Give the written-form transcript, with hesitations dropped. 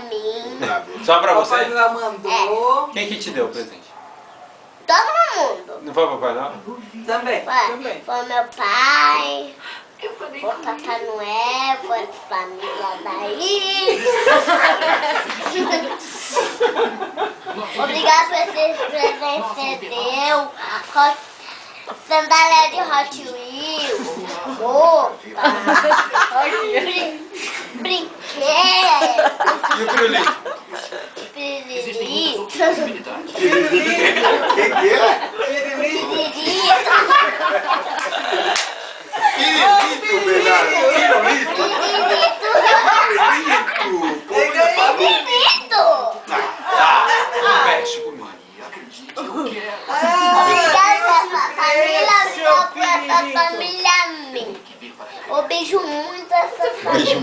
mim. Só pra Papai você? Noel mandou. Quem que te deu o presente? Todo mundo. Não foi o Papai Noel? Também, Foi, também. foi meu pai, foi o Papai Noel, foi a família daí. Obrigado por esse presente que você deu. Sandália de Hot Wheels, roupa, brinquedo, E o pirulito? pirulito, Que é? Pirulito. pirulito, Pirulito, Bernardo. Pirulito. pirulito, Pirulito. pirulito. Não mexe comigo. Obrigada essa família, obrigada por essa família minha. Eu beijo muito essa família.